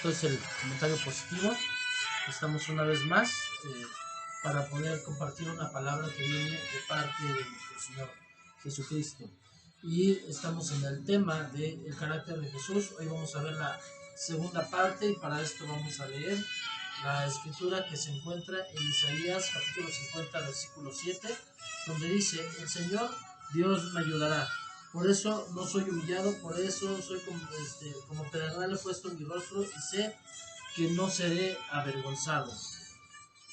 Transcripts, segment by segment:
Esto es el comentario positivo. Estamos una vez más para poder compartir una palabra que viene de parte de nuestro Señor Jesucristo. Y estamos en el tema del carácter de Jesús. Hoy vamos a ver la segunda parte y para esto vamos a leer la escritura que se encuentra en Isaías capítulo 50 versículo 7, donde dice: el Señor Dios me ayudará, por eso no soy humillado, por eso soy como pedernal he puesto en mi rostro y sé que no seré avergonzado.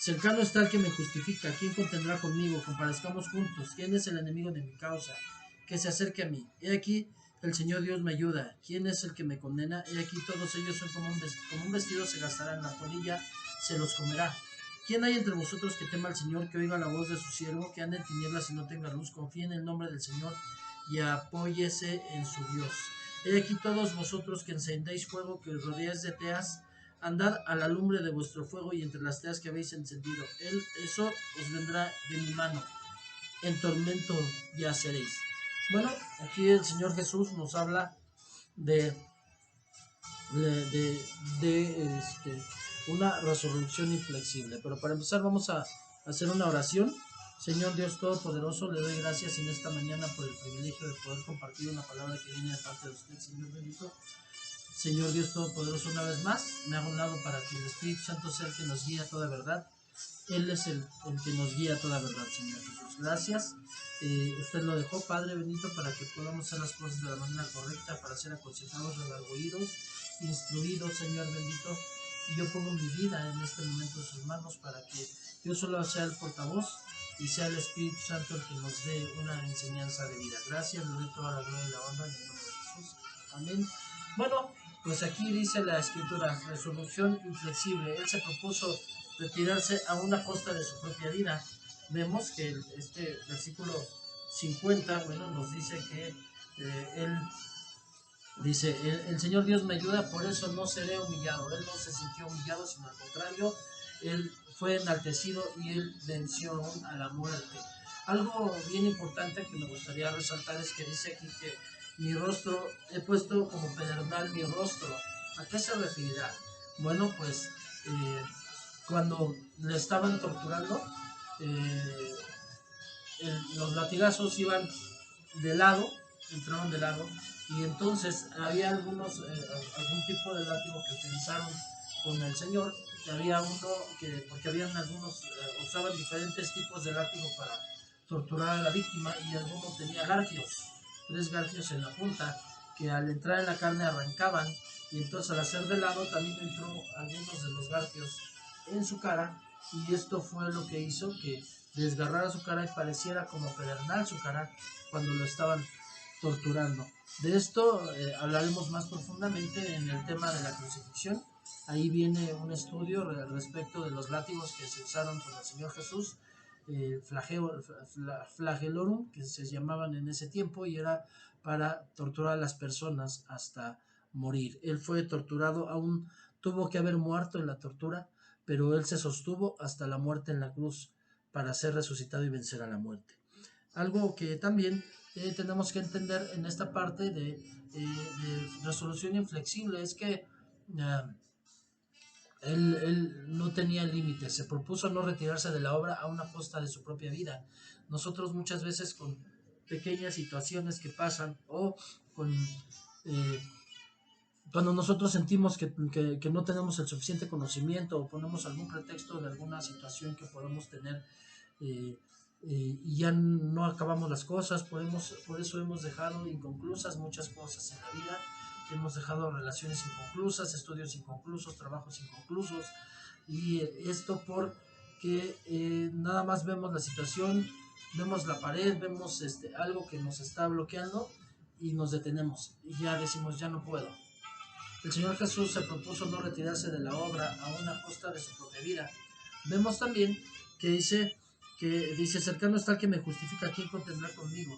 Cercano está el que me justifica, ¿quién contendrá conmigo? Comparezcamos juntos. ¿Quién es el enemigo de mi causa? Que se acerque a mí. He aquí, el Señor Dios me ayuda. ¿Quién es el que me condena? He aquí, todos ellos son como un vestido, se gastará en la polilla, se los comerá. ¿Quién hay entre vosotros que tema al Señor, que oiga la voz de su siervo, que ande en tinieblas y no tenga luz? Confíe en el nombre del Señor y apóyese en su Dios. He aquí, todos vosotros que encendéis fuego, que rodeáis de teas, andad a la lumbre de vuestro fuego y entre las teas que habéis encendido. Eso os vendrá de mi mano. En tormento yaceréis. Bueno, aquí el Señor Jesús nos habla de una resurrección inflexible. Pero para empezar vamos a hacer una oración. Señor Dios Todopoderoso, le doy gracias en esta mañana por el privilegio de poder compartir una palabra que viene de parte de usted, Señor bendito. Señor Dios Todopoderoso, una vez más, me hago un lado para que el Espíritu Santo sea el que nos guíe a toda verdad. Él es el que nos guía a toda verdad, Señor Jesús. Gracias. Usted lo dejó, Padre bendito, para que podamos hacer las cosas de la manera correcta, para ser aconsejados, redarguidos, instruidos, Señor bendito. Y yo pongo mi vida en este momento en sus manos para que yo solo sea el portavoz y sea el Espíritu Santo el que nos dé una enseñanza de vida. Gracias, le doy toda la gloria y la honra en el nombre de Jesús. Amén. Bueno, pues aquí dice la escritura: resolución inflexible. Él se propuso retirarse a una costa de su propia vida. Vemos que este versículo 50, bueno, nos dice que él dice: el Señor Dios me ayuda, por eso no seré humillado. Él no se sintió humillado, sino al contrario, él fue enaltecido y él venció a la muerte. Algo bien importante que me gustaría resaltar es que dice aquí que mi rostro, he puesto como pedernal mi rostro. ¿A qué se referirá? Bueno, pues cuando le estaban torturando, eh, los latigazos iban de lado, entraron de lado, y entonces había algún tipo de látigo que utilizaron con el Señor, que había uno porque habían algunos, usaban diferentes tipos de látigo para torturar a la víctima, y alguno tenía garfios, 3 garfios en la punta, que al entrar en la carne arrancaban, y entonces al hacer de lado también entró algunos de los garfios en su cara, y esto fue lo que hizo que desgarrara su cara y pareciera como pedernal su cara cuando lo estaban torturando. De esto hablaremos más profundamente en el tema de la crucifixión. Ahí viene un estudio respecto de los látigos que se usaron con el Señor Jesús, flagelorum, que se llamaban en ese tiempo, y era para torturar a las personas hasta morir. Él fue torturado, aún tuvo que haber muerto en la tortura, pero él se sostuvo hasta la muerte en la cruz para ser resucitado y vencer a la muerte. Algo que también tenemos que entender en esta parte de resolución inflexible es que él no tenía límites, se propuso no retirarse de la obra a una costa de su propia vida. Nosotros muchas veces con pequeñas situaciones que pasan o con cuando nosotros sentimos que no tenemos el suficiente conocimiento o ponemos algún pretexto de alguna situación que podemos tener, y ya no acabamos las cosas, por eso hemos dejado inconclusas muchas cosas en la vida, hemos dejado relaciones inconclusas, estudios inconclusos, trabajos inconclusos, y esto porque nada más vemos la situación, vemos la pared, vemos algo que nos está bloqueando y nos detenemos y ya decimos: ya no puedo. El Señor Jesús se propuso no retirarse de la obra a una costa de su propia vida. Vemos también que dice, cercano está el que me justifica, ¿quién contendrá conmigo?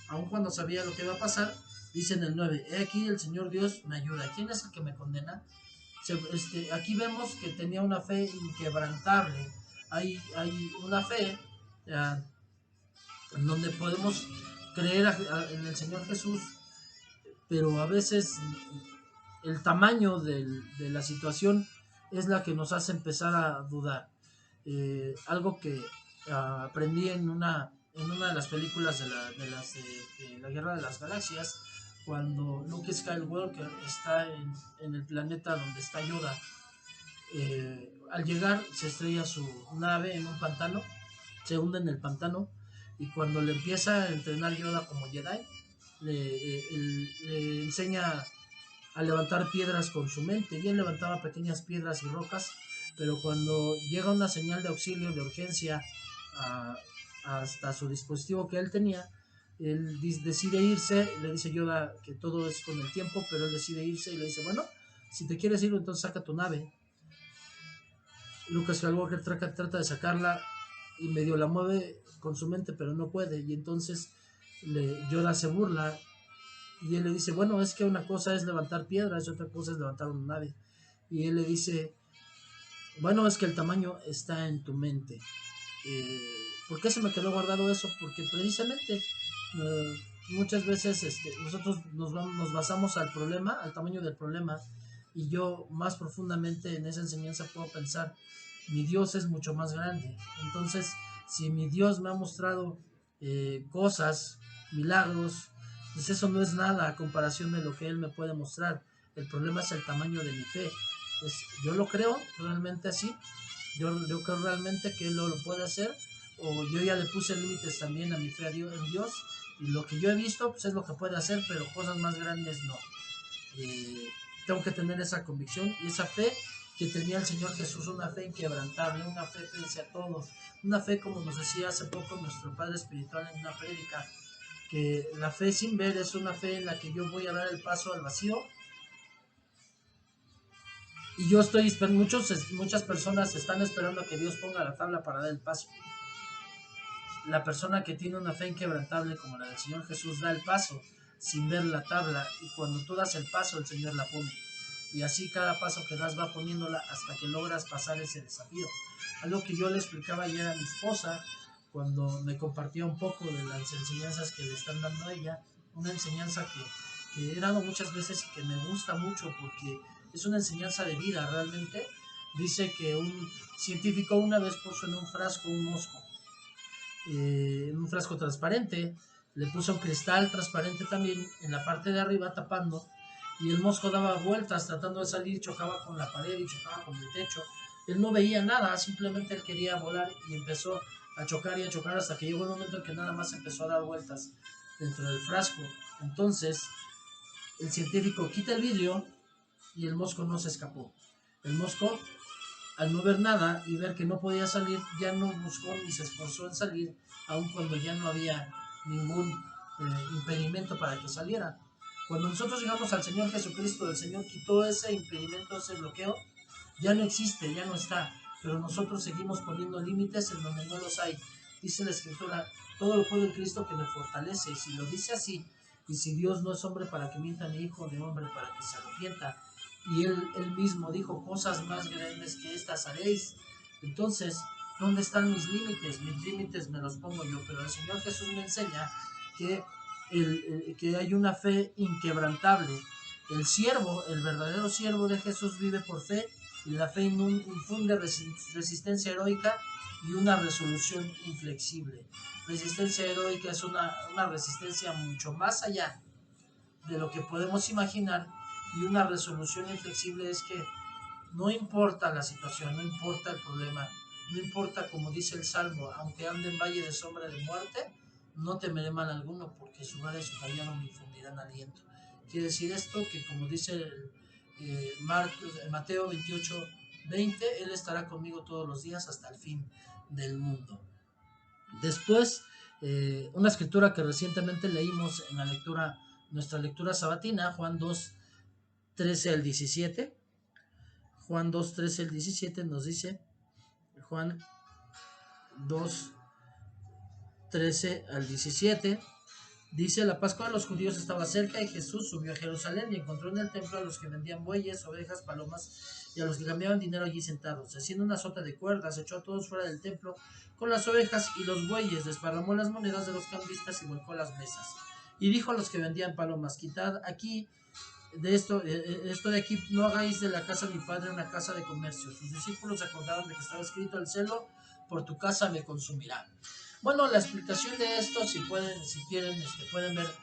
Aun cuando sabía lo que iba a pasar, dice en el 9, he aquí el Señor Dios me ayuda. ¿Quién es el que me condena? Aquí vemos que tenía una fe inquebrantable. Hay una fe en donde podemos creer en el Señor Jesús, pero a veces el tamaño de la situación es la que nos hace empezar a dudar. Algo que aprendí en una de las películas de la Guerra de las Galaxias, cuando Luke Skywalker está en el planeta donde está Yoda. Al llegar se estrella su nave en un pantano, se hunde en el pantano, y cuando le empieza a entrenar Yoda como Jedi, le enseña a levantar piedras con su mente, y él levantaba pequeñas piedras y rocas, pero cuando llega una señal de auxilio, de urgencia, hasta su dispositivo que él tenía, él decide irse. Le dice Yoda que todo es con el tiempo, pero él decide irse y le dice, bueno, si te quieres ir, entonces saca tu nave. Lucas Skywalker trata de sacarla y medio la mueve con su mente, pero no puede, y entonces Yoda se burla y él le dice, bueno, es que una cosa es levantar piedras y otra cosa es levantar una nave. Y él le dice, bueno, es que el tamaño está en tu mente. ¿Por qué se me quedó guardado eso? Porque precisamente muchas veces nosotros nos basamos al problema, al tamaño del problema, y yo más profundamente en esa enseñanza puedo pensar, mi Dios es mucho más grande. Entonces, si mi Dios me ha mostrado cosas, milagros, pues eso no es nada a comparación de lo que Él me puede mostrar. El problema es el tamaño de mi fe. Pues yo lo creo realmente así. Yo creo realmente que Él lo puede hacer, o yo ya le puse límites también a mi fe en Dios, y lo que yo he visto pues es lo que puede hacer, pero cosas más grandes no. Eh, Tengo que tener esa convicción y esa fe que tenía el Señor Jesús, una fe inquebrantable, una fe pese a todo, una fe como nos decía hace poco nuestro Padre Espiritual en una prédica, que la fe sin ver es una fe en la que yo voy a dar el paso al vacío. Y yo estoy esperando, muchas personas están esperando a que Dios ponga la tabla para dar el paso. La persona que tiene una fe inquebrantable como la del Señor Jesús da el paso sin ver la tabla, y cuando tú das el paso el Señor la pone. Y así cada paso que das va poniéndola hasta que logras pasar ese desafío. Algo que yo le explicaba ayer a mi esposa cuando me compartía un poco de las enseñanzas que le están dando a ella, una enseñanza que he dado muchas veces y que me gusta mucho porque es una enseñanza de vida realmente. Dice que un científico una vez puso en un frasco un mosco, en un frasco transparente, le puso un cristal transparente también en la parte de arriba tapando, y el mosco daba vueltas tratando de salir, chocaba con la pared y chocaba con el techo. Él no veía nada, simplemente él quería volar y empezó a chocar y a chocar hasta que llegó un momento en que nada más empezó a dar vueltas dentro del frasco. Entonces el científico quita el vidrio y el mosco no se escapó. El mosco, al no ver nada y ver que no podía salir, ya no buscó ni se esforzó en salir, aun cuando ya no había ningún impedimento para que saliera. Cuando nosotros llegamos al Señor Jesucristo, el Señor quitó ese impedimento, ese bloqueo, ya no existe, ya no está, pero nosotros seguimos poniendo límites en donde no los hay. Dice la Escritura, todo lo puedo en Cristo que me fortalece, y si lo dice así, y si Dios no es hombre para que mienta, ni hijo de hombre para que se arrepienta, y él mismo dijo, cosas más grandes que estas haréis. Entonces, ¿dónde están mis límites? Mis límites me los pongo yo, pero el Señor Jesús me enseña que, que hay una fe inquebrantable. El siervo, el verdadero siervo de Jesús vive por fe, y la fe infunde resistencia heroica y una resolución inflexible. Resistencia heroica es una resistencia mucho más allá de lo que podemos imaginar, y una resolución inflexible es que no importa la situación, no importa el problema, no importa, como dice el Salmo, aunque ande en valle de sombra de muerte, no temeré mal alguno, porque su vara y su callado me infundirán aliento. Quiere decir esto que, como dice Mateo 28:20, Él estará conmigo todos los días hasta el fin del mundo. Después, una escritura que recientemente leímos en nuestra lectura sabatina, Juan 2:13 al 17. Juan 2:13 al 17 nos dice, Juan 2:13 al 17, dice, la Pascua de los judíos estaba cerca y Jesús subió a Jerusalén y encontró en el templo a los que vendían bueyes, ovejas, palomas y a los que cambiaban dinero allí sentados. Haciendo una sota de cuerdas, echó a todos fuera del templo con las ovejas y los bueyes, desparramó las monedas de los cambistas y volcó las mesas. Y dijo a los que vendían palomas, quitad aquí esto de aquí, no hagáis de la casa de mi padre una casa de comercio. Sus discípulos se acordaron de que estaba escrito: el celo por tu casa me consumirá. Bueno, la explicación de esto, si quieren, pueden ver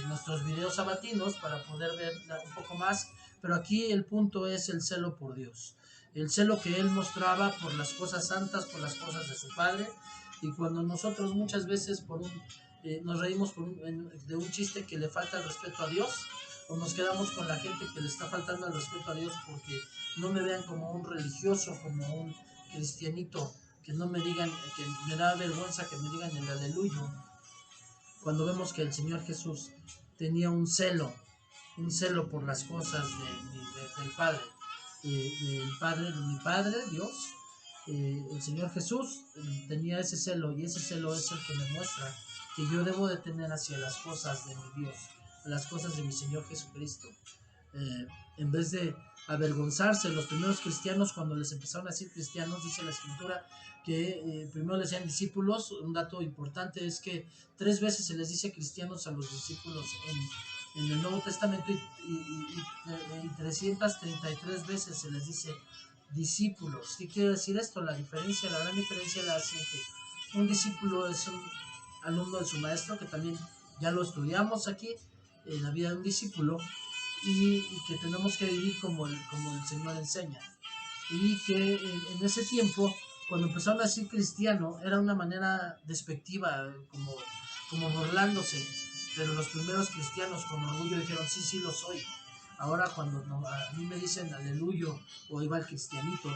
nuestros videos sabatinos para poder ver un poco más, pero aquí el punto es el celo por Dios, el celo que él mostraba por las cosas santas, por las cosas de su padre. Y cuando nosotros muchas veces nos reímos de un chiste que le falta el respeto a Dios, o nos quedamos con la gente que le está faltando el respeto a Dios porque no me vean como un religioso, como un cristianito, que no me digan, que me da vergüenza que me digan el aleluya, cuando vemos que el Señor Jesús tenía un celo por las cosas del Padre, de mi Padre, Dios. El Señor Jesús tenía ese celo, y ese celo es el que me muestra que yo debo de tener hacia las cosas de mi Dios, las cosas de mi Señor Jesucristo. En vez de avergonzarse, los primeros cristianos, cuando les empezaron a decir cristianos, dice la escritura que primero les decían discípulos. Un dato importante es que 3 veces se les dice cristianos a los discípulos en el Nuevo Testamento, y 333 veces se les dice discípulos. ¿Qué quiere decir esto? La gran diferencia la hace que un discípulo es un alumno de su maestro, que también ya lo estudiamos aquí en la vida de un discípulo, y que tenemos que vivir como el Señor enseña. Y que en ese tiempo, cuando empezaron a decir cristiano, era una manera despectiva, como burlándose, pero los primeros cristianos con orgullo dijeron: sí, sí lo soy. Ahora cuando a mí me dicen aleluya o ahí va el cristianito,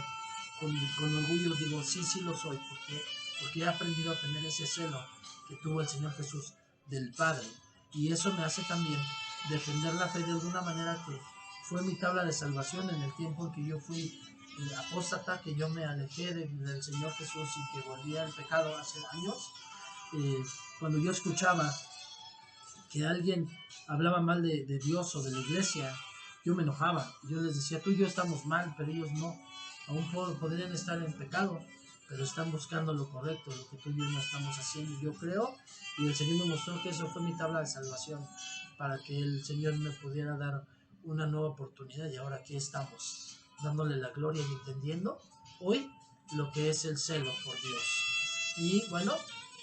con orgullo digo: sí, sí lo soy, porque he aprendido a tener ese celo que tuvo el Señor Jesús del Padre. Y eso me hace también defender la fe de alguna manera, que fue mi tabla de salvación en el tiempo en que yo fui apóstata, que yo me alejé del Señor Jesús y que volví al pecado hace años. Cuando yo escuchaba que alguien hablaba mal de Dios o de la iglesia, yo me enojaba. Yo les decía: tú y yo estamos mal, pero ellos no. Aún podrían estar en pecado, pero están buscando lo correcto, lo que tú y yo no estamos haciendo. Yo creo, y el Señor me mostró que eso fue mi tabla de salvación, para que el Señor me pudiera dar una nueva oportunidad. Y ahora aquí estamos, dándole la gloria y entendiendo hoy lo que es el celo por Dios. Y bueno,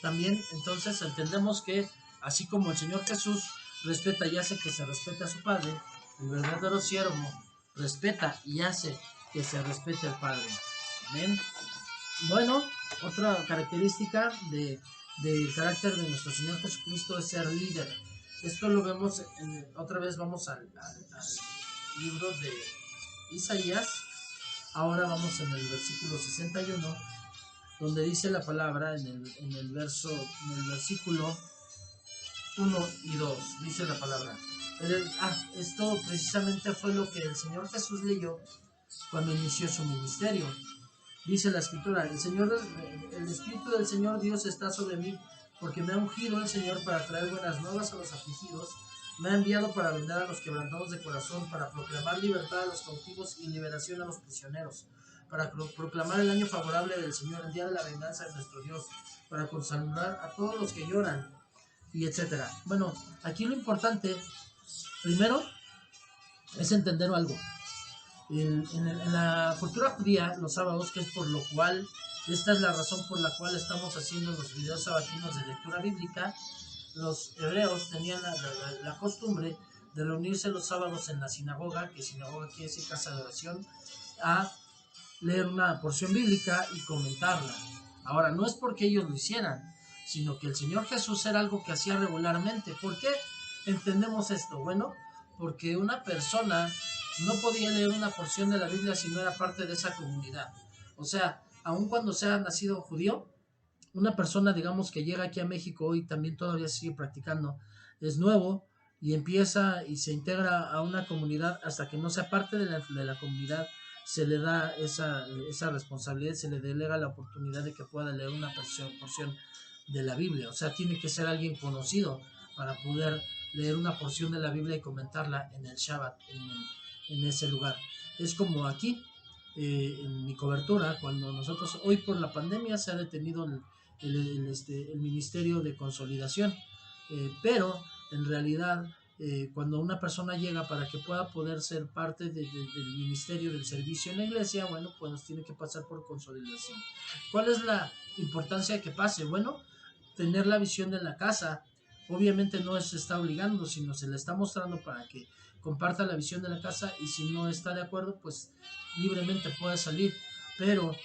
también entonces entendemos que así como el Señor Jesús respeta y hace que se respete a su Padre, el verdadero siervo respeta y hace que se respete al Padre. Amén. Bueno, otra característica del carácter de nuestro Señor Jesucristo es ser líder. Esto lo vemos, otra vez vamos al libro de Isaías. Ahora vamos en el versículo 61, donde dice la palabra en el versículo 1 y 2, dice la palabra. Esto precisamente fue lo que el Señor Jesús leyó cuando inició su ministerio. Dice la escritura: el Espíritu del Señor Dios está sobre mí, porque me ha ungido el Señor para traer buenas nuevas a los afligidos, me ha enviado para vendar a los quebrantados de corazón, para proclamar libertad a los cautivos y liberación a los prisioneros, para proclamar el año favorable del Señor, el día de la venganza de nuestro Dios, para consolar a todos los que lloran, y etcétera. Bueno, aquí lo importante, primero, es entender algo. En la cultura judía, los sábados, que es por lo cual, esta es la razón por la cual estamos haciendo los videos sabatinos de lectura bíblica, los hebreos tenían la costumbre de reunirse los sábados en la sinagoga, que sinagoga quiere decir casa de oración, a leer una porción bíblica y comentarla. Ahora, no es porque ellos lo hicieran, sino que el Señor Jesús era algo que hacía regularmente. ¿Por qué entendemos esto? Bueno, porque una persona no podía leer una porción de la Biblia si no era parte de esa comunidad. O sea, aun cuando sea nacido judío, una persona, digamos, que llega aquí a México hoy, también todavía sigue practicando, es nuevo y empieza y se integra a una comunidad, hasta que no sea parte de la comunidad, se le da esa responsabilidad, se le delega la oportunidad de que pueda leer una porción de la Biblia. O sea, tiene que ser alguien conocido para poder leer una porción de la Biblia y comentarla en el Shabbat, en ese lugar. Es como aquí, en mi cobertura, cuando nosotros, hoy por la pandemia se ha detenido el ministerio de consolidación, pero en realidad cuando una persona llega para que pueda poder ser parte del ministerio, del servicio en la iglesia, bueno, pues tiene que pasar por consolidación. ¿Cuál es la importancia de que pase? Bueno, tener la visión de la casa. Obviamente no se está obligando, sino se le está mostrando para que comparta la visión de la casa, y si no está de acuerdo, pues libremente puede salir. Pero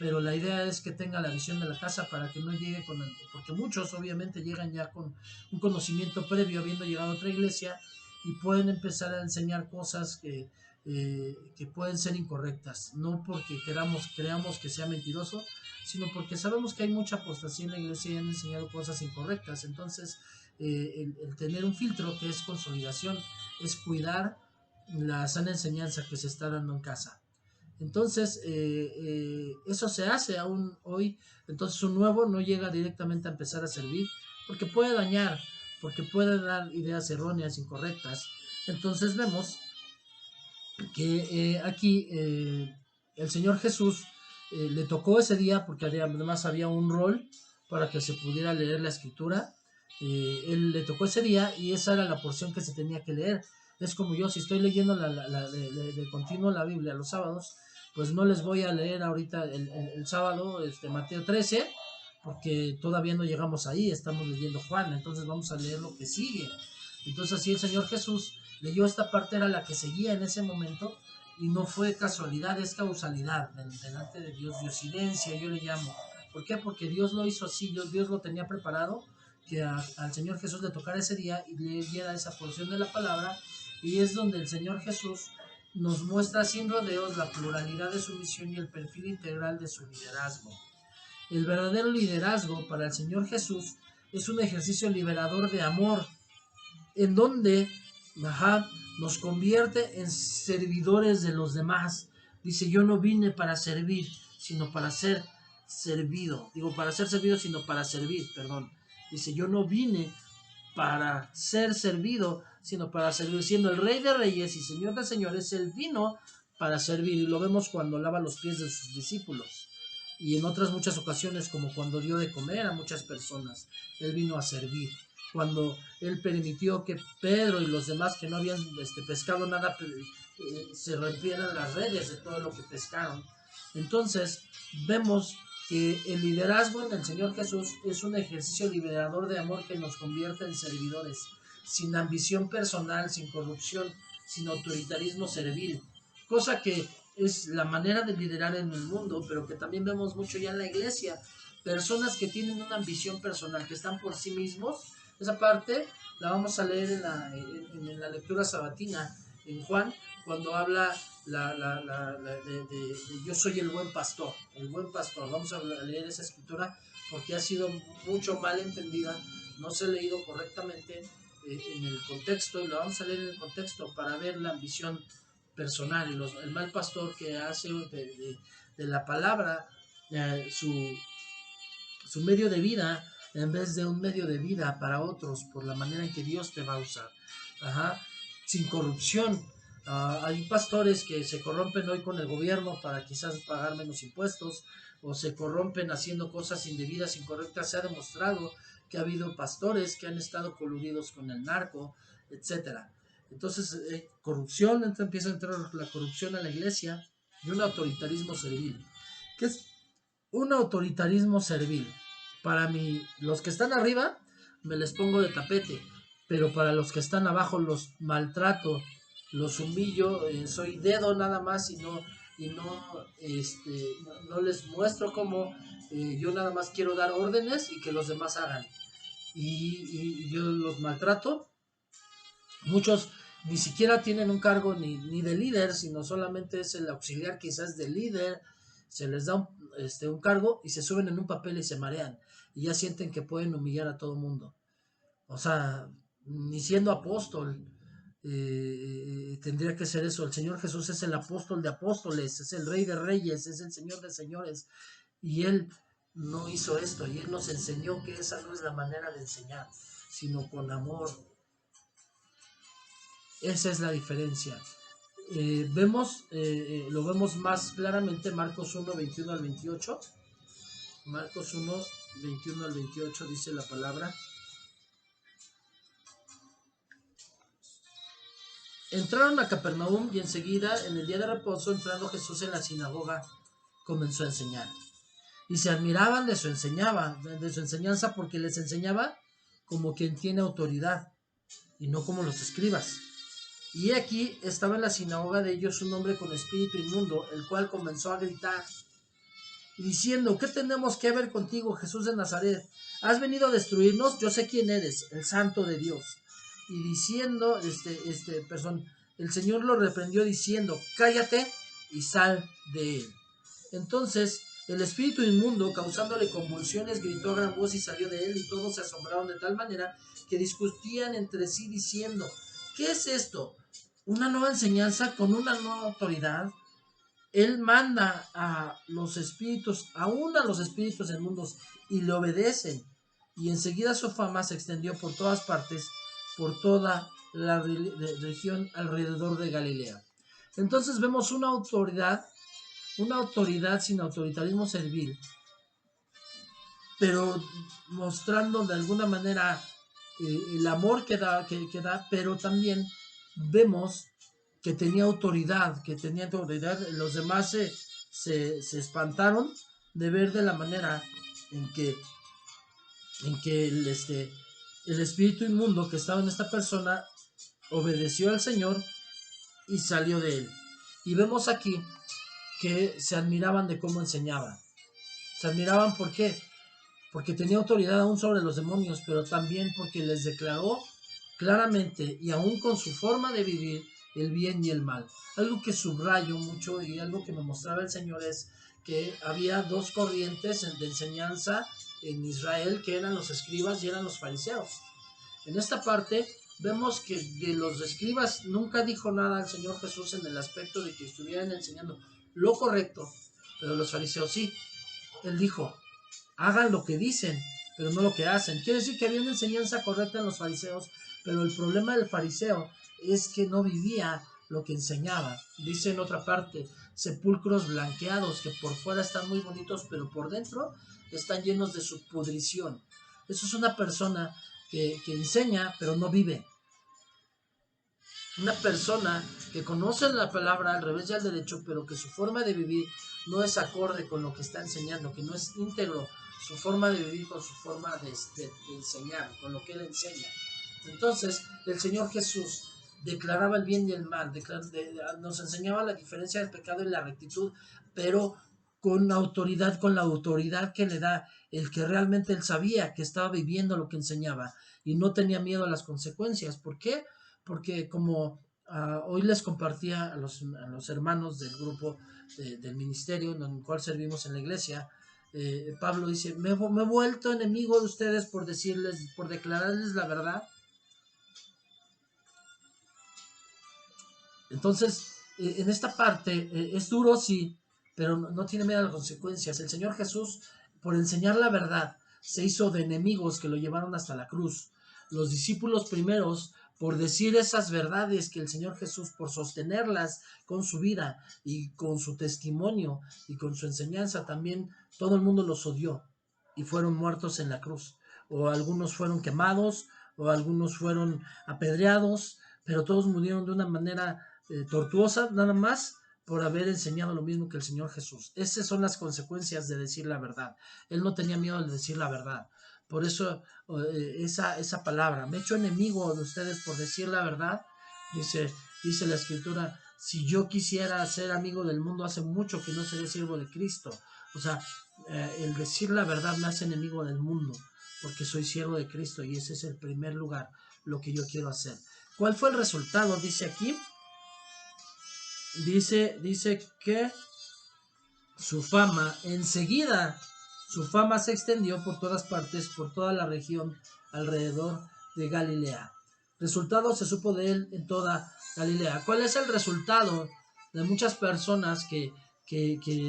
pero la idea es que tenga la visión de la casa para que no llegue con porque muchos obviamente llegan ya con un conocimiento previo habiendo llegado a otra iglesia, y pueden empezar a enseñar cosas que pueden ser incorrectas, no porque creamos que sea mentiroso, sino porque sabemos que hay mucha apostasía en la iglesia y han enseñado cosas incorrectas. Entonces el tener un filtro que es consolidación es cuidar la sana enseñanza que se está dando en casa. Entonces, eso se hace aún hoy. Entonces, un nuevo no llega directamente a empezar a servir porque puede dañar, porque puede dar ideas erróneas, incorrectas. Entonces, vemos que aquí el Señor Jesús le tocó ese día porque además había un rol para que se pudiera leer la escritura. Él le tocó ese día y esa era la porción que se tenía que leer. Es como yo, si estoy leyendo de continuo la Biblia los sábados, pues no les voy a leer ahorita el sábado Mateo 13, porque todavía no llegamos ahí, estamos leyendo Juan, entonces vamos a leer lo que sigue. Entonces así el Señor Jesús leyó esta parte, era la que seguía en ese momento, y no fue casualidad, es causalidad delante de Dios, diosidencia yo le llamo. ¿Por qué? Porque Dios lo hizo así, Dios lo tenía preparado, que al Señor Jesús le tocara ese día y le diera esa porción de la palabra, y es donde el Señor Jesús nos muestra sin rodeos la pluralidad de su misión y el perfil integral de su liderazgo. El verdadero liderazgo para el Señor Jesús es un ejercicio liberador de amor, en donde nos convierte en servidores de los demás. Dice, yo no vine para servir, sino para ser servido. Digo, para ser servido, sino para servir, perdón. Dice, yo no vine para ser servido, sino para servir. Siendo el Rey de Reyes y Señor de Señores, Él vino para servir. Y lo vemos cuando lava los pies de sus discípulos. Y en otras muchas ocasiones, como cuando dio de comer a muchas personas, Él vino a servir. Cuando Él permitió que Pedro y los demás que no habían pescado nada, se rompieran las redes de todo lo que pescaron. Entonces, vemos que el liderazgo en el Señor Jesús es un ejercicio liberador de amor que nos convierte en servidores, sin ambición personal, sin corrupción, sin autoritarismo servil, cosa que es la manera de liderar en el mundo, pero que también vemos mucho ya en la iglesia. Personas que tienen una ambición personal, que están por sí mismos. Esa parte la vamos a leer en la lectura sabatina, en Juan, cuando habla de yo soy el buen pastor. El buen pastor, vamos a leer esa escritura porque ha sido mucho mal entendida, no se ha leído correctamente en el contexto, y lo vamos a leer en el contexto para ver la ambición personal y el mal pastor que hace de la palabra su medio de vida, en vez de un medio de vida para otros, por la manera en que Dios te va a usar. Sin corrupción. Hay pastores que se corrompen hoy con el gobierno para quizás pagar menos impuestos, o se corrompen haciendo cosas indebidas, incorrectas. Se ha demostrado que ha habido pastores que han estado coludidos con el narco, etcétera. Entonces, corrupción, empieza a entrar la corrupción a la iglesia, y un autoritarismo servil. ¿Qué es un autoritarismo servil? Para mí, los que están arriba, me les pongo de tapete, pero para los que están abajo los maltrato, los humillo, soy dedo nada más, no les muestro cómo, yo nada más quiero dar órdenes y que los demás hagan. Y yo los maltrato. Muchos ni siquiera tienen un cargo ni de líder, sino solamente es el auxiliar quizás del líder. Se les da un cargo y se suben en un papel y se marean. Y ya sienten que pueden humillar a todo mundo. O sea, ni siendo apóstol, tendría que ser eso. El Señor Jesús es el apóstol de apóstoles, es el Rey de Reyes, es el Señor de Señores. Y Él no hizo esto, y Él nos enseñó que esa no es la manera de enseñar, sino con amor. Esa es la diferencia. Lo vemos más claramente Marcos 1, 21 al 28. Marcos 1, 21 al 28 dice la palabra. Entraron a Capernaum y enseguida, en el día de reposo, entrando Jesús en la sinagoga, comenzó a enseñar. Y se admiraban de su enseñanza, porque les enseñaba como quien tiene autoridad y no como los escribas. Y aquí estaba en la sinagoga de ellos un hombre con espíritu inmundo, el cual comenzó a gritar diciendo: ¿qué tenemos que ver contigo, Jesús de Nazaret? ¿Has venido a destruirnos? Yo sé quién eres, el Santo de Dios. Y diciendo, el Señor lo reprendió diciendo: cállate y sal de él. Entonces el espíritu inmundo, causándole convulsiones, gritó a gran voz y salió de él, y todos se asombraron de tal manera que discutían entre sí diciendo: ¿qué es esto? ¿Una nueva enseñanza con una nueva autoridad? Él manda a los espíritus, aún a los espíritus inmundos, y le obedecen. Y enseguida su fama se extendió por todas partes, por toda la región alrededor de Galilea. Entonces vemos una autoridad sin autoritarismo servil, pero mostrando de alguna manera el amor que da, pero también vemos que tenía autoridad, Los demás se espantaron de ver de la manera en que el espíritu inmundo que estaba en esta persona obedeció al Señor y salió de él. Y vemos aquí que se admiraban de cómo enseñaba. Se admiraban, ¿por qué? Porque tenía autoridad aún sobre los demonios, pero también porque les declaró claramente y aún con su forma de vivir el bien y el mal. Algo que subrayo mucho y algo que me mostraba el Señor es que había dos corrientes de enseñanza en Israel, que eran los escribas y eran los fariseos. En esta parte vemos que de los escribas nunca dijo nada al Señor Jesús en el aspecto de que estuvieran enseñando lo correcto, pero los fariseos sí. Él dijo: hagan lo que dicen, pero no lo que hacen. Quiere decir que había una enseñanza correcta en los fariseos, pero el problema del fariseo es que no vivía lo que enseñaba. Dice en otra parte: sepulcros blanqueados, que por fuera están muy bonitos, pero por dentro están llenos de su pudrición. Eso es una persona que enseña, pero no vive. Una persona que conoce la palabra al revés y al derecho, pero que su forma de vivir no es acorde con lo que está enseñando, que no es íntegro su forma de vivir con su forma de enseñar, con lo que él enseña. Entonces, el Señor Jesús declaraba el bien y el mal, nos enseñaba la diferencia del pecado y la rectitud, pero con la autoridad que le da el que realmente él sabía que estaba viviendo lo que enseñaba y no tenía miedo a las consecuencias. ¿Por qué? Porque como hoy les compartía a los hermanos del grupo del ministerio en el cual servimos en la iglesia, Pablo dice: me he vuelto enemigo de ustedes por declararles la verdad. Entonces, en esta parte es duro, sí, pero no tiene miedo a las consecuencias. El Señor Jesús, por enseñar la verdad, se hizo de enemigos que lo llevaron hasta la cruz. Los discípulos primeros, por decir esas verdades que el Señor Jesús, por sostenerlas con su vida y con su testimonio y con su enseñanza, también todo el mundo los odió y fueron muertos en la cruz. O algunos fueron quemados, o algunos fueron apedreados, pero todos murieron de una manera tortuosa, nada más por haber enseñado lo mismo que el Señor Jesús. Esas son las consecuencias de decir la verdad. Él no tenía miedo de decir la verdad. Por eso esa palabra: me he hecho enemigo de ustedes por decir la verdad. Dice la Escritura: si yo quisiera ser amigo del mundo, hace mucho que no sería siervo de Cristo. O sea, el decir la verdad me hace enemigo del mundo, porque soy siervo de Cristo, y ese es el primer lugar, lo que yo quiero hacer. ¿Cuál fue el resultado? Dice aquí, dice que enseguida su fama se extendió por todas partes, por toda la región alrededor de Galilea. Resultado: se supo de él en toda Galilea. ¿Cuál es el resultado de muchas personas que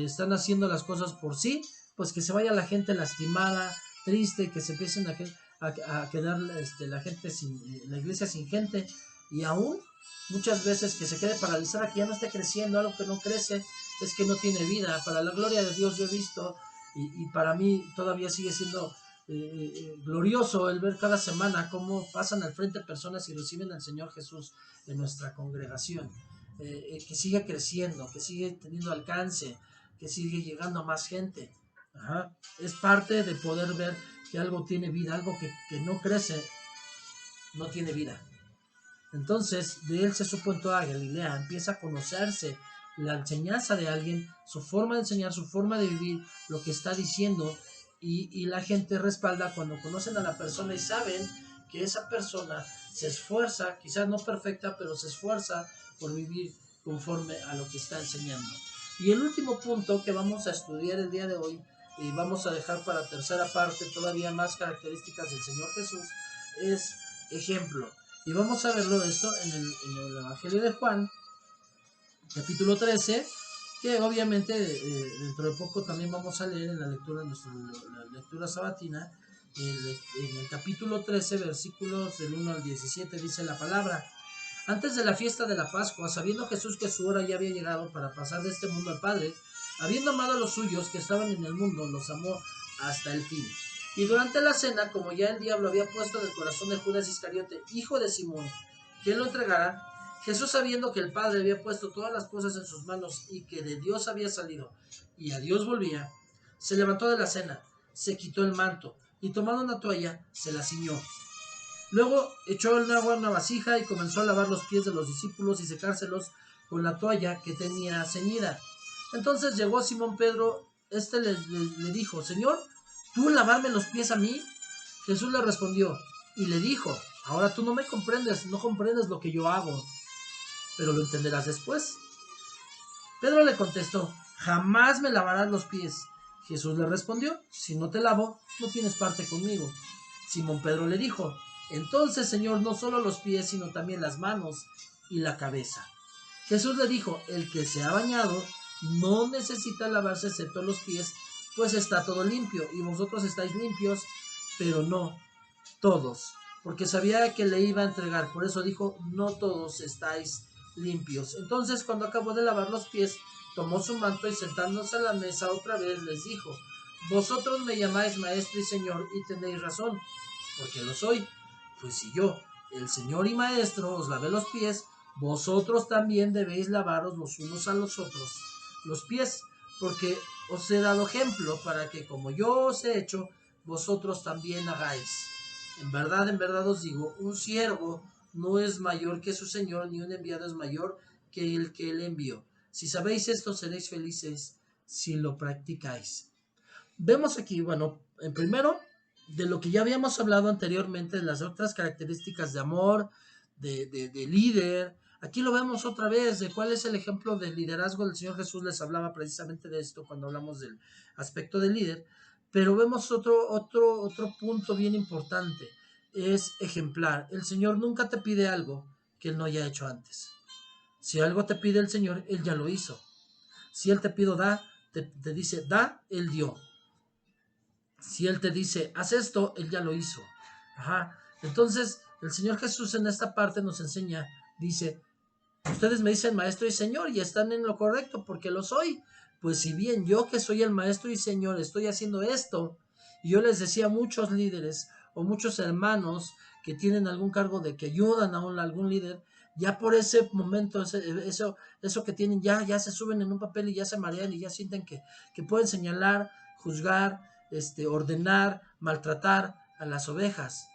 están haciendo las cosas por sí? Pues que se vaya la gente lastimada, triste, que se empiecen a quedar la iglesia sin gente, y aún muchas veces que se quede paralizada, que ya no esté creciendo. Algo que no crece es que no tiene vida. Para la gloria de Dios, yo he visto, y para mí todavía sigue siendo glorioso el ver cada semana cómo pasan al frente personas y reciben al Señor Jesús en nuestra congregación, que sigue creciendo, que sigue teniendo alcance, que sigue llegando a más gente. Ajá. Es parte de poder ver que algo tiene vida, algo que no crece, no tiene vida. Entonces, de él se supo en toda Galilea, empieza a conocerse la enseñanza de alguien, su forma de enseñar, su forma de vivir, lo que está diciendo, y la gente respalda cuando conocen a la persona y saben que esa persona se esfuerza, quizás no perfecta, pero se esfuerza por vivir conforme a lo que está enseñando. Y el último punto que vamos a estudiar el día de hoy, y vamos a dejar para tercera parte todavía más características del Señor Jesús, es ejemplo. Y vamos a verlo esto en el Evangelio de Juan, capítulo 13, que obviamente dentro de poco también vamos a leer en la lectura, la lectura sabatina, en el capítulo 13, versículos del 1 al 17, dice la palabra: antes de la fiesta de la Pascua, sabiendo Jesús que su hora ya había llegado para pasar de este mundo al Padre, habiendo amado a los suyos que estaban en el mundo, los amó hasta el fin. Y durante la cena, como ya el diablo había puesto en el corazón de Judas Iscariote, hijo de Simón, que lo entregara, Jesús, sabiendo que el Padre había puesto todas las cosas en sus manos y que de Dios había salido y a Dios volvía, se levantó de la cena, se quitó el manto y tomando una toalla, se la ciñó. Luego echó el agua en una vasija y comenzó a lavar los pies de los discípulos y secárselos con la toalla que tenía ceñida. Entonces llegó Simón Pedro, le dijo: Señor, ¿tú lavarme los pies a mí? Jesús le respondió y le dijo: ahora tú no me comprendes, no comprendes lo que yo hago, pero lo entenderás después. Pedro le contestó: jamás me lavarás los pies. Jesús le respondió: si no te lavo, no tienes parte conmigo. Simón Pedro le dijo: entonces, Señor, no solo los pies, sino también las manos y la cabeza. Jesús le dijo: el que se ha bañado no necesita lavarse excepto los pies, pues está todo limpio, y vosotros estáis limpios, pero no todos, porque sabía que le iba a entregar. Por eso dijo: no todos estáis limpios. Entonces, cuando acabó de lavar los pies, tomó su manto y sentándose a la mesa otra vez les dijo: vosotros me llamáis maestro y señor, y tenéis razón, porque lo soy. Pues si yo, el Señor y Maestro, os lavé los pies, vosotros también debéis lavaros los unos a los otros los pies, porque os he dado ejemplo para que, como yo os he hecho, vosotros también hagáis. En verdad os digo, un siervo no es mayor que su Señor, ni un enviado es mayor que el que le envió. Si sabéis esto, seréis felices si lo practicáis. Vemos aquí, bueno, en primero, de lo que ya habíamos hablado anteriormente, de las otras características de amor, de líder. Aquí lo vemos otra vez, de cuál es el ejemplo del liderazgo del Señor Jesús. Les hablaba precisamente de esto cuando hablamos del aspecto del líder. Pero vemos otro punto bien importante, es ejemplar. El Señor nunca te pide algo que Él no haya hecho antes. Si algo te pide el Señor, Él ya lo hizo. Si Él te pide te dice da, Él dio. Si Él te dice haz esto, Él ya lo hizo. Ajá. Entonces, el Señor Jesús en esta parte nos enseña, dice: ustedes me dicen maestro y señor y están en lo correcto porque lo soy. Pues si bien yo, que soy el maestro y señor, estoy haciendo esto, y yo les decía a muchos líderes o muchos hermanos que tienen algún cargo de que ayudan a algún líder, ya por ese momento, eso que tienen, ya se suben en un papel y ya se marean y ya sienten que pueden señalar, juzgar, ordenar, maltratar a las ovejas,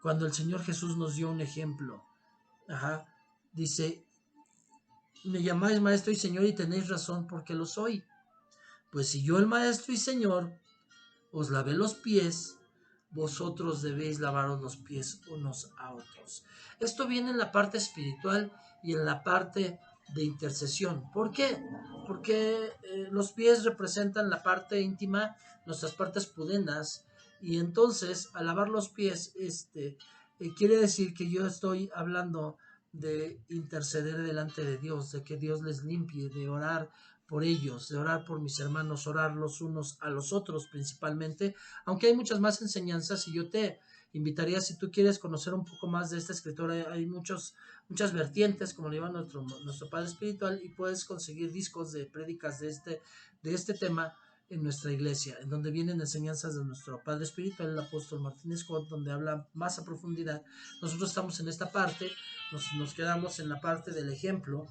cuando el Señor Jesús nos dio un ejemplo. Ajá. Dice: me llamáis maestro y señor y tenéis razón porque lo soy. Pues si yo, el maestro y señor, os lavé los pies, vosotros debéis lavaros los pies unos a otros. Esto viene en la parte espiritual y en la parte de intercesión. ¿Por qué? Porque los pies representan la parte íntima, nuestras partes pudendas, y entonces al lavar los pies, quiere decir que yo estoy hablando de interceder delante de Dios, de que Dios les limpie, de orar por ellos, de orar por mis hermanos, orar los unos a los otros principalmente, aunque hay muchas más enseñanzas, y yo te invitaría, si tú quieres conocer un poco más de esta escritora, hay muchas vertientes, como le llama nuestro padre espiritual, y puedes conseguir discos de prédicas de este tema, en nuestra iglesia, en donde vienen enseñanzas de nuestro Padre Espiritual, el apóstol Martín Scott, donde habla más a profundidad. Nosotros estamos en esta parte, nos quedamos en la parte del ejemplo,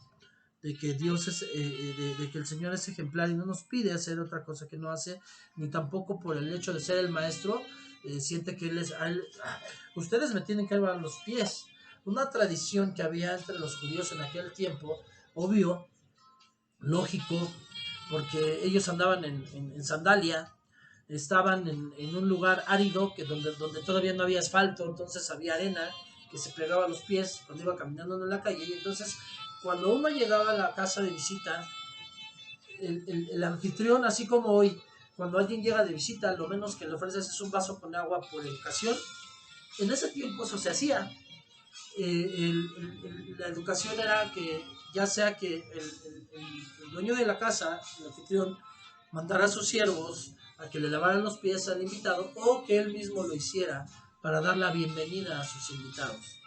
de que Dios es, de que el Señor es ejemplar y no nos pide hacer otra cosa que no hace, ni tampoco por el hecho de ser el maestro, siente que ustedes me tienen que lavar los pies. Una tradición que había entre los judíos en aquel tiempo, obvio, lógico, porque ellos andaban en sandalia, estaban en un lugar árido donde todavía no había asfalto, entonces había arena que se pegaba a los pies cuando iba caminando en la calle. Y entonces, cuando uno llegaba a la casa de visita, el anfitrión, así como hoy, cuando alguien llega de visita, lo menos que le ofreces es un vaso con agua por educación. En ese tiempo eso se hacía. La educación era que ya sea que el dueño de la casa, el anfitrión, mandara a sus siervos a que le lavaran los pies al invitado, o que él mismo lo hiciera para dar la bienvenida a sus invitados.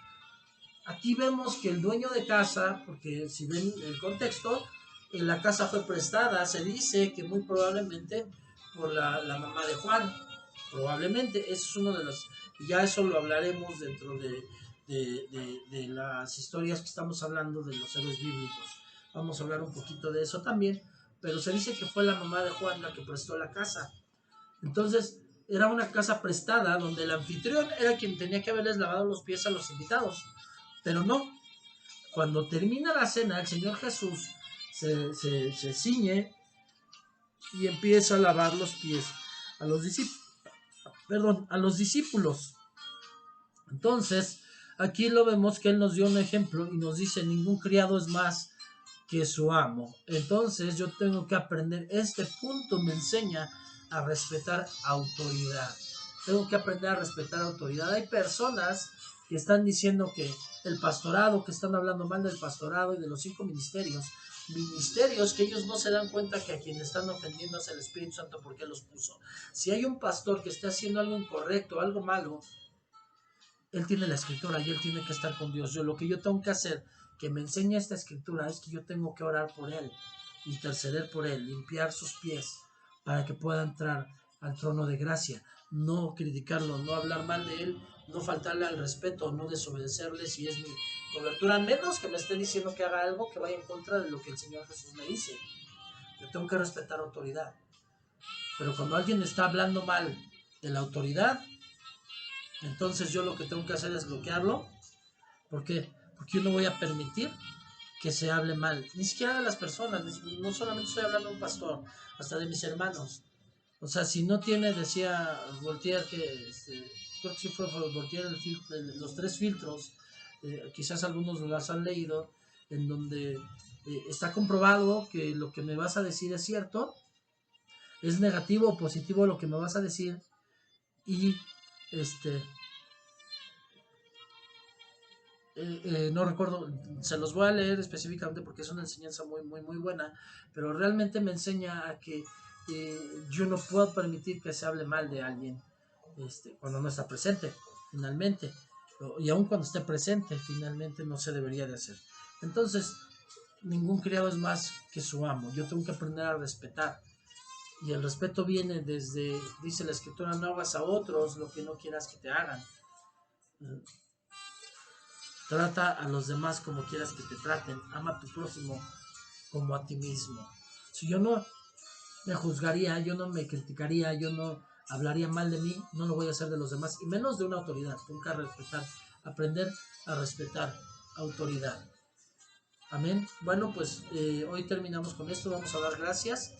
Aquí vemos que el dueño de casa, porque si ven el contexto, la casa fue prestada, se dice que muy probablemente por la mamá de Juan, probablemente, eso es uno de los, ya eso lo hablaremos dentro de las historias que estamos hablando de los héroes bíblicos, vamos a hablar un poquito de eso también, pero se dice que fue la mamá de Juan la que prestó la casa. Entonces era una casa prestada donde el anfitrión era quien tenía que haberles lavado los pies a los invitados, pero no. Cuando termina la cena, el Señor Jesús se ciñe y empieza a lavar los pies a los discípulos. Entonces, aquí lo vemos que Él nos dio un ejemplo y nos dice, ningún criado es más que su amo. Entonces, yo tengo que aprender, este punto me enseña a respetar autoridad. Tengo que aprender a respetar autoridad. Hay personas que están diciendo que el pastorado, que están hablando mal del pastorado y de los 5 ministerios que ellos no se dan cuenta que a quien están ofendiendo es el Espíritu Santo porque los puso. Si hay un pastor que está haciendo algo incorrecto, algo malo, él tiene la escritura y él tiene que estar con Dios. Lo que yo tengo que hacer, que me enseñe esta escritura, es que yo tengo que orar por él, interceder por él, limpiar sus pies para que pueda entrar al trono de gracia, no criticarlo, no hablar mal de él, no faltarle al respeto, no desobedecerle si es mi cobertura, menos que me esté diciendo que haga algo que vaya en contra de lo que el Señor Jesús me dice. Yo tengo que respetar autoridad, pero cuando alguien está hablando mal de la autoridad, entonces yo lo que tengo que hacer es bloquearlo. ¿Por qué? Porque yo no voy a permitir que se hable mal, ni siquiera de las personas, no solamente estoy hablando de un pastor, hasta de mis hermanos. O sea, si no tiene, decía Voltaire, que creo que sí fue Voltaire, los 3 filtros, quizás algunos los han leído, en donde está comprobado que lo que me vas a decir es cierto, es negativo o positivo lo que me vas a decir, y no recuerdo, se los voy a leer específicamente porque es una enseñanza muy, muy, muy buena, pero realmente me enseña a que yo no puedo permitir que se hable mal de alguien cuando no está presente, finalmente, y aun cuando esté presente, finalmente no se debería de hacer. Entonces, ningún criado es más que su amo, yo tengo que aprender a respetar, y el respeto viene desde, dice la escritura, no hagas a otros lo que no quieras que te hagan. Trata a los demás como quieras que te traten. Ama a tu prójimo como a ti mismo. Si yo no me juzgaría, yo no me criticaría, yo no hablaría mal de mí, no lo voy a hacer de los demás, y menos de una autoridad. Tengo que respetar, aprender a respetar autoridad. Amén. Bueno, pues hoy terminamos con esto. Vamos a dar gracias.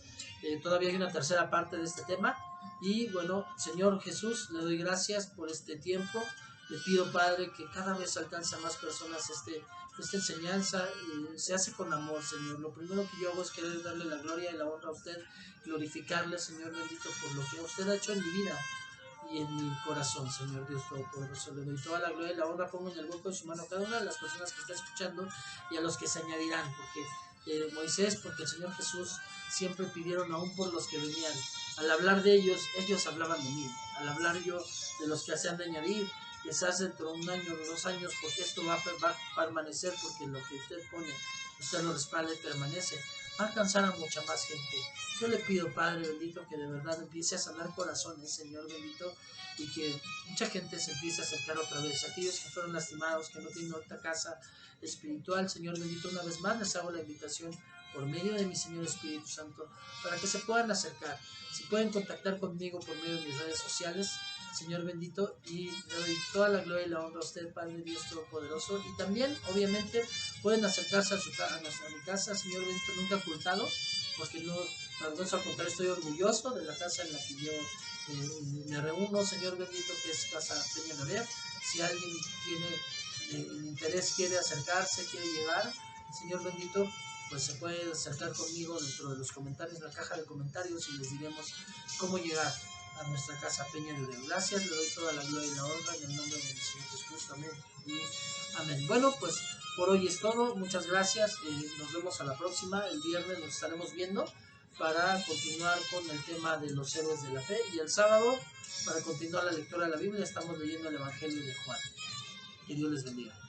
Todavía hay una tercera parte de este tema. Y bueno, Señor Jesús, le doy gracias por este tiempo. Le pido, Padre, que cada vez alcance a más personas esta enseñanza. Se hace con amor, Señor. Lo primero que yo hago es querer darle la gloria y la honra a usted, glorificarle, Señor bendito, por lo que usted ha hecho en mi vida y en mi corazón, Señor Dios Todopoderoso. Le doy toda la gloria y la honra, pongo en el hueco de su mano a cada una de las personas que está escuchando y a los que se añadirán, porque Moisés, porque el Señor Jesús siempre pidieron aún por los que venían. Al hablar de ellos, ellos hablaban de mí. Al hablar yo de los que se han de añadir, quizás dentro de 1 año o 2 años, porque esto va a permanecer, porque lo que usted pone, usted lo respalda y permanece. alcanzar a mucha más gente. Yo le pido, Padre bendito, que de verdad empiece a sanar corazones, Señor bendito, y que mucha gente se empiece a acercar otra vez. Aquellos que fueron lastimados, que no tienen otra casa espiritual, Señor bendito, una vez más les hago la invitación por medio de mi Señor Espíritu Santo, para que se puedan acercar. Si pueden contactar conmigo por medio de mis redes sociales, Señor bendito, y le doy toda la gloria y la honra a usted, Padre Dios Todopoderoso. Y también, obviamente, pueden acercarse a mi casa, Señor bendito, nunca ocultado, porque no, la verdad, al contrario, estoy orgulloso de la casa en la que yo me reúno, Señor bendito, que es Casa Peña Gaber. Si alguien tiene el interés, quiere acercarse, quiere llegar, Señor bendito, pues se puede acercar conmigo dentro de los comentarios, la caja de comentarios, y les diremos cómo llegar a nuestra casa Peña de León. Gracias, le doy toda la gloria y la honra en el nombre de mi Señor Jesús. Amén y amén. Bueno, pues por hoy es todo. Muchas gracias. Nos vemos a la próxima. El viernes nos estaremos viendo para continuar con el tema de los héroes de la fe. Y el sábado, para continuar la lectura de la Biblia, estamos leyendo el Evangelio de Juan. Que Dios les bendiga.